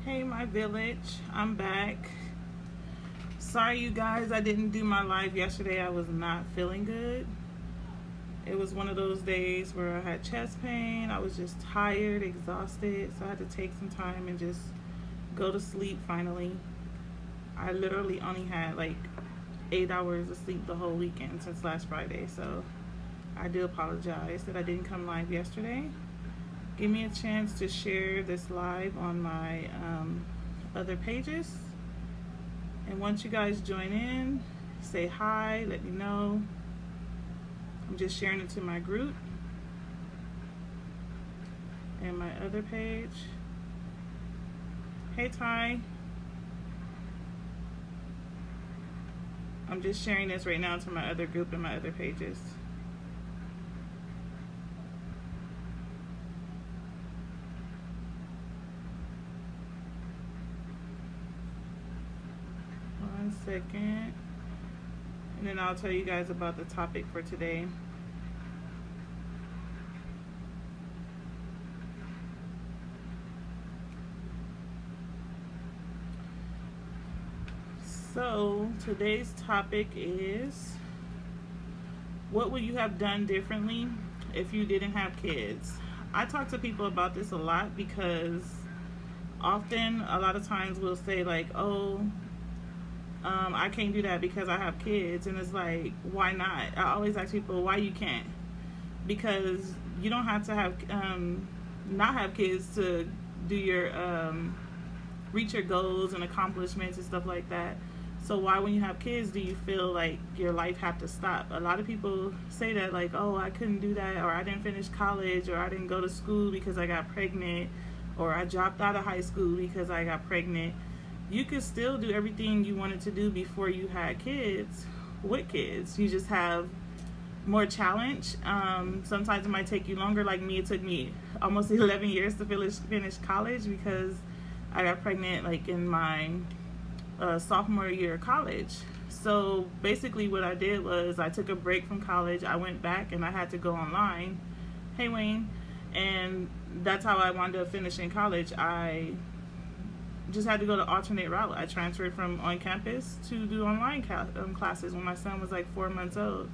Hey, my village, I'm back. Sorry, you guys, I didn't do my live yesterday. I was not feeling good. It was one of those days where I had chest pain. I was just tired, exhausted, so I had to take some time and just go to sleep finally. I literally only had like 8 hours of sleep the whole weekend since last Friday, so I do apologize that I didn't come live yesterday. Give me a chance to share this live on my other pages. And once you guys join in, say hi, let me know. I'm just sharing it to my group and my other page. Hey, Ty. I'm just sharing this right now to my other group and my other pages. One second. And then I'll tell you guys about the topic for today. So today's topic is, what would you have done differently if you didn't have kids? I talk to people about this a lot because often, a lot of times we'll say like, I can't do that because I have kids. And it's like, why not? I always ask people why you can't. Because you don't have to have not have kids to do your reach your goals and accomplishments and stuff like that. So why, when you have kids, do you feel like your life have to stop? A lot of people say that, like, oh, I couldn't do that, or I didn't finish college, or I didn't go to school because I got pregnant, or I dropped out of high school because I got pregnant. You could still do everything you wanted to do before you had kids with kids. You just have more challenge. Sometimes it might take you longer. Like me, it took me almost 11 years to finish college because I got pregnant like in my sophomore year of college. So basically what I did was I took a break from college. I went back and I had to go online. Hey, Wayne. And that's how I wound up finishing college. I just had to go the alternate route. I transferred from on campus to do online classes when my son was like 4 months old.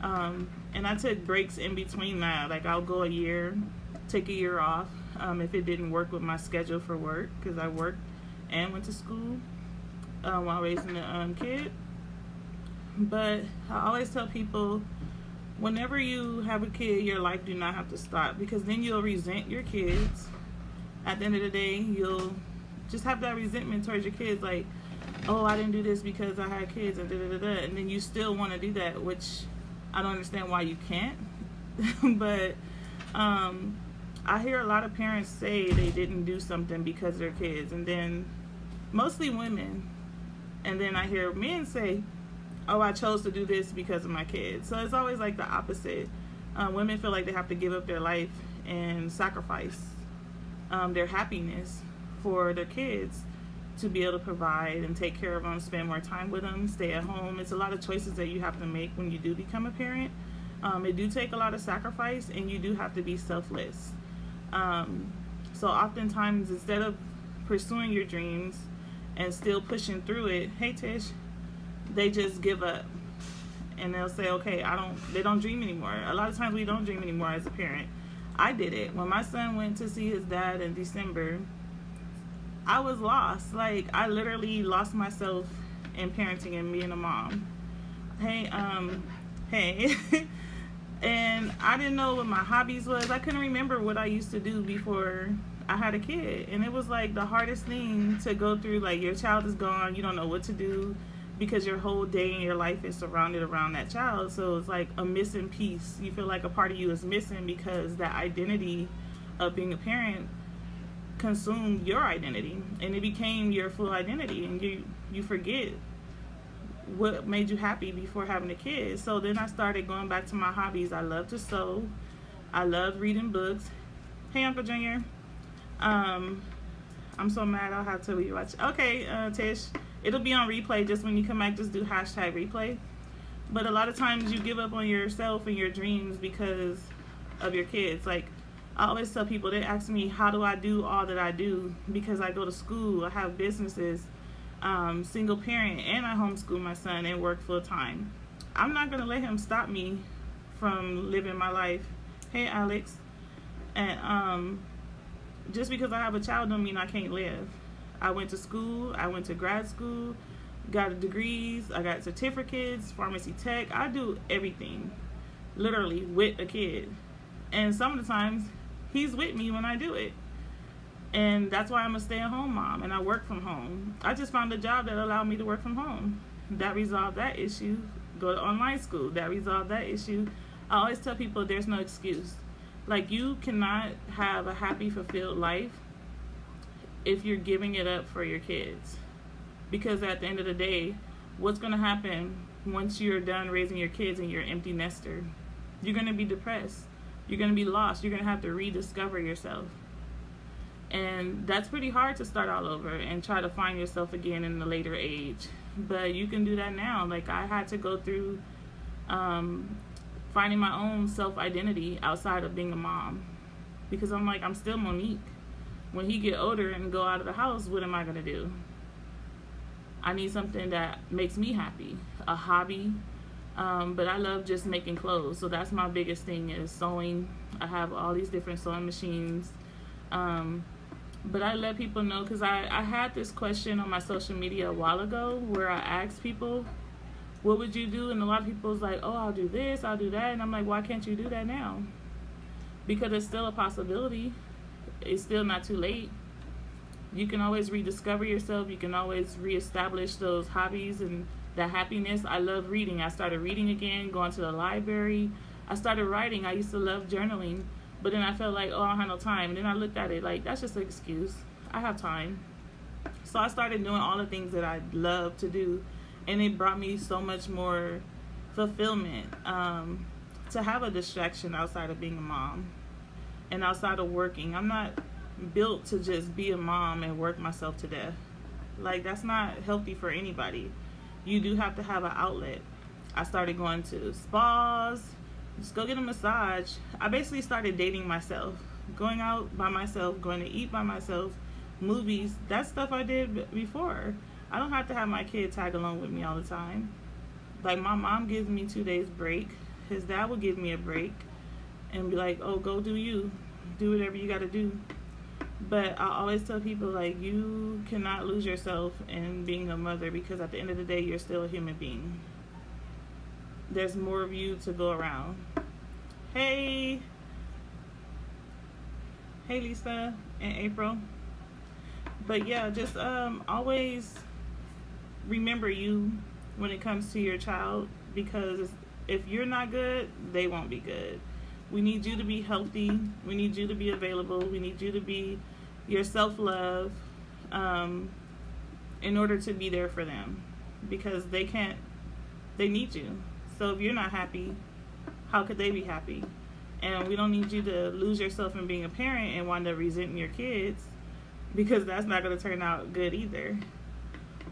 And I took breaks in between that. Like I'll go a year, take a year off if it didn't work with my schedule for work, because I worked and went to school while raising a kid. But I always tell people, whenever you have a kid, your life do not have to stop, because then you'll resent your kids. At the end of the day, you'll just have that resentment towards your kids, like, oh, I didn't do this because I had kids, and da-da-da-da. And then you still want to do that, which I don't understand why you can't. But I hear a lot of parents say they didn't do something because of their kids, and then mostly women. And then I hear men say, oh, I chose to do this because of my kids. So it's always like the opposite. Women feel like they have to give up their life and sacrifice their happiness for their kids to be able to provide and take care of them, spend more time with them, stay at home. It's a lot of choices that you have to make when you do become a parent. It do take a lot of sacrifice, and you do have to be selfless. So oftentimes, instead of pursuing your dreams and still pushing through it, hey Tish, they just give up. And they'll say, okay, they don't dream anymore. A lot of times we don't dream anymore as a parent. I did it. When my son went to see his dad in December, I was lost. Like, I literally lost myself in parenting and being a mom. Hey. And I didn't know what my hobbies was. I couldn't remember what I used to do before I had a kid. And it was like the hardest thing to go through. Like, your child is gone. You don't know what to do because your whole day and your life is surrounded around that child. So it's like a missing piece. You feel like a part of you is missing because that identity of being a parent consumed your identity, and it became your full identity, and you forget what made you happy before having a kid. So then I started going back to my hobbies. I love to sew. I love reading books. Hey, Uncle Junior. I'm so mad I'll have to rewatch. Okay, Tish, it'll be on replay. Just when you come back, just do #replay. But a lot of times you give up on yourself and your dreams because of your kids. Like, I always tell people, they ask me, how do I do all that I do? Because I go to school, I have businesses, single parent, and I homeschool my son and work full time. I'm not going to let him stop me from living my life. Hey, Alex. And just because I have a child don't mean I can't live. I went to school, I went to grad school, got degrees, I got certificates, pharmacy tech. I do everything, literally, with a kid. And some of the times, he's with me when I do it. And that's why I'm a stay-at-home mom, and I work from home. I just found a job that allowed me to work from home. That resolved that issue. Go to online school. That resolved that issue. I always tell people there's no excuse. Like, you cannot have a happy, fulfilled life if you're giving it up for your kids. Because at the end of the day, what's going to happen once you're done raising your kids and you're an empty nester? You're going to be depressed. You're going to be lost. You're going to have to rediscover yourself. And that's pretty hard to start all over and try to find yourself again in the later age. But you can do that now. Like, I had to go through finding my own self-identity outside of being a mom. Because I'm like, I'm still Monique. When he get older and go out of the house, what am I going to do? I need something that makes me happy. A hobby. But I love just making clothes. So that's my biggest thing, is sewing. I have all these different sewing machines. But I let people know, because I had this question on my social media a while ago where I asked people, what would you do? And a lot of people was like, oh, I'll do this, I'll do that. And I'm like, why can't you do that now? Because it's still a possibility. It's still not too late. You can always rediscover yourself. You can always reestablish those hobbies and that happiness. I love reading. I started reading again, going to the library. I started writing. I used to love journaling. But then I felt like, oh, I don't have no time. And then I looked at it like, that's just an excuse. I have time. So I started doing all the things that I love to do. And it brought me so much more fulfillment to have a distraction outside of being a mom and outside of working. I'm not built to just be a mom and work myself to death. Like, that's not healthy for anybody. You do have to have an outlet. I started going to spas. Just go get a massage. I basically started dating myself, going out by myself, going to eat by myself, movies. That's stuff I did before. I don't have to have my kid tag along with me all the time. Like, my mom gives me 2 days break. His dad will give me a break and be like, oh, go do you. Do whatever you got to do. But I always tell people, like, you cannot lose yourself in being a mother, because at the end of the day, you're still a human being. There's more of you to go around. Hey Lisa and April. But yeah, just always remember you when it comes to your child, because if you're not good, they won't be good. We need you to be healthy. We need you to be available. We need you to be your self-love in order to be there for them, because they need you. So if you're not happy, how could they be happy? And we don't need you to lose yourself in being a parent and wind up resenting your kids, because that's not going to turn out good either.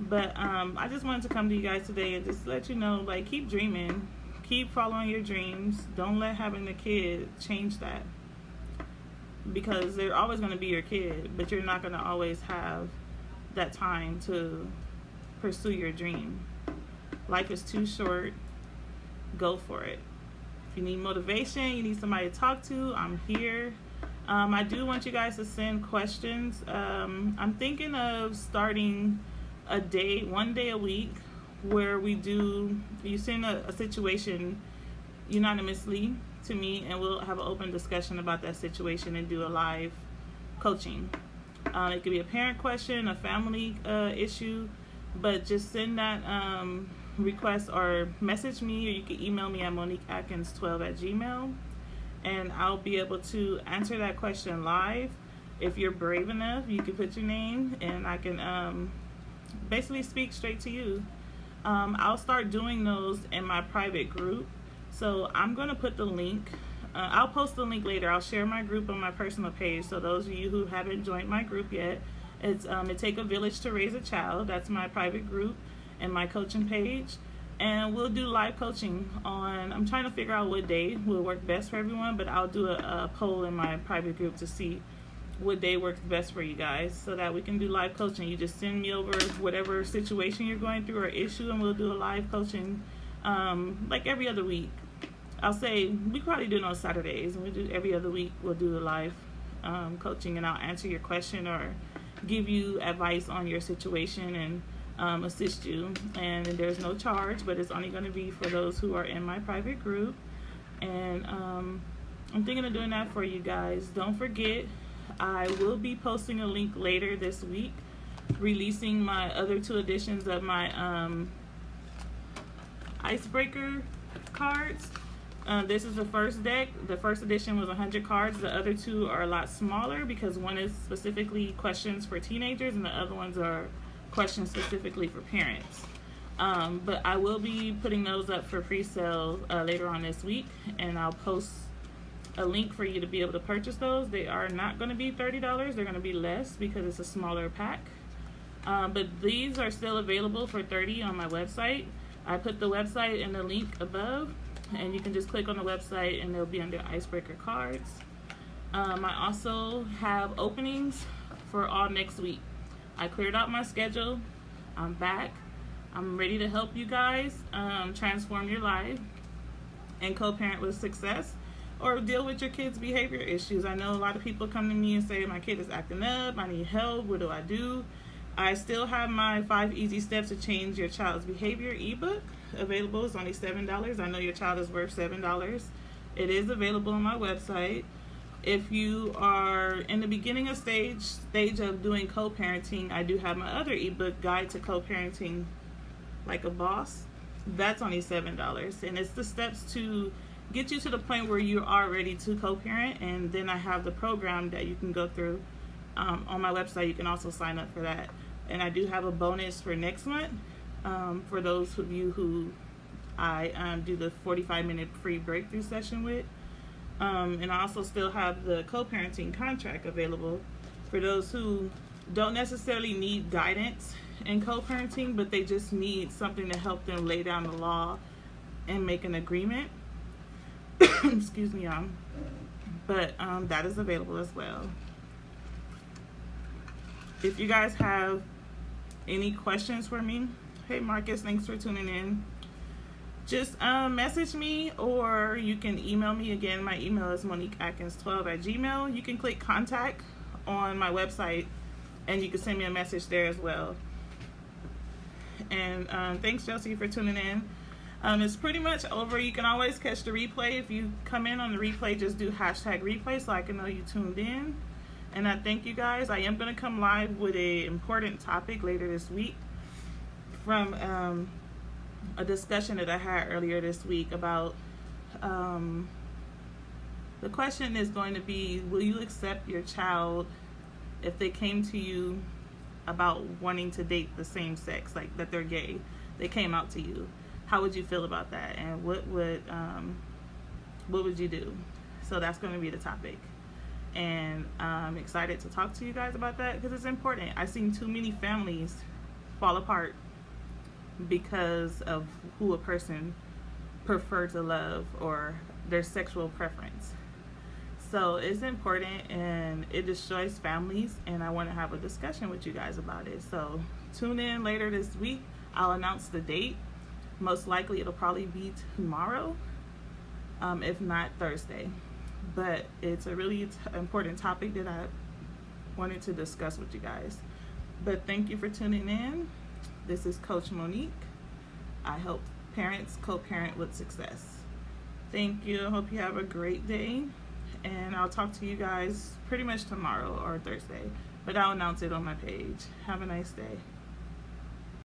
But I just wanted to come to you guys today and just let you know, like, keep dreaming. Keep following your dreams. Don't let having a kid change that, because they're always going to be your kid, but you're not going to always have that time to pursue your dream. Life is too short. Go for it. If you need motivation, you need somebody to talk to, I'm here. I do want you guys to send questions. I'm thinking of starting one day a week, where you send a situation unanimously to me, and we'll have an open discussion about that situation and do a live coaching. It could be a parent question, a family issue, but just send that request or message me, or you can email me at moniqueatkins12@gmail.com, and I'll be able to answer that question live. If you're brave enough, you can put your name, and I can basically speak straight to you. I'll start doing those in my private group, so I'm going to put the link. I'll post the link later. I'll share my group on my personal page, so those of you who haven't joined my group yet, it's It Take a Village to Raise a Child. That's my private group and my coaching page. And we'll do live coaching on, I'm trying to figure out what day will work best for everyone, but I'll do a poll in my private group to see what day works best for you guys so that we can do live coaching. You just send me over whatever situation you're going through or issue, and we'll do a live coaching like every other week. I'll say we probably do it on Saturdays, and we do every other week. We'll do a live coaching, and I'll answer your question or give you advice on your situation and assist you. And there's no charge, but it's only going to be for those who are in my private group. And I'm thinking of doing that for you guys. Don't forget, I will be posting a link later this week, releasing my other 2 editions of my icebreaker cards. This is the first deck. The first edition was 100 cards. The other 2 are a lot smaller because one is specifically questions for teenagers and the other ones are questions specifically for parents. But I will be putting those up for pre-sale later on this week, and I'll post a link for you to be able to purchase those. They are not going to be $30. They're going to be less because it's a smaller pack. But these are still available for $30 on my website. I put the website in the link above, and you can just click on the website and they'll be under icebreaker cards. I also have openings for all next week. I cleared out my schedule. I'm back. I'm ready to help you guys transform your life and co-parent with success, or deal with your kids' behavior issues. I know a lot of people come to me and say, my kid is acting up, I need help, what do I do? I still have my 5 easy steps to change your child's behavior ebook available. It's only $7. I know your child is worth $7. It is available on my website. If you are in the beginning of stage of doing co-parenting, I do have my other ebook, Guide to Co-Parenting Like a Boss. That's only $7, and it's the steps to get you to the point where you are ready to co-parent. And then I have the program that you can go through on my website. You can also sign up for that. And I do have a bonus for next month for those of you who I do the 45-minute free breakthrough session with. And I also still have the co-parenting contract available for those who don't necessarily need guidance in co-parenting, but they just need something to help them lay down the law and make an agreement. Excuse me, y'all. But that is available as well. If you guys have any questions for me, hey Marcus, thanks for tuning in. Just message me, or you can email me. Again, my email is moniqueatkins12@gmail.com. You can click contact on my website and you can send me a message there as well. And thanks, Josie, for tuning in. It's pretty much over. You can always catch the replay. If you come in on the replay, just do #replay so I can know you tuned in. And I thank you guys. I am going to come live with an important topic later this week from a discussion that I had earlier this week about the question is going to be, will you accept your child if they came to you about wanting to date the same sex, like that they're gay, they came out to you? How would you feel about that, and what would you do? So that's going to be the topic, and I'm excited to talk to you guys about that because it's important. I've seen too many families fall apart because of who a person prefer to love or their sexual preference. So it's important, and it destroys families, and I want to have a discussion with you guys about it. So tune in later this week. I'll announce the date. Most likely it'll probably be tomorrow, if not Thursday. But it's a really important topic that I wanted to discuss with you guys. But thank you for tuning in. This is Coach Monique. I help parents co-parent with success. Thank you. I hope you have a great day. And I'll talk to you guys pretty much tomorrow or Thursday. But I'll announce it on my page. Have a nice day.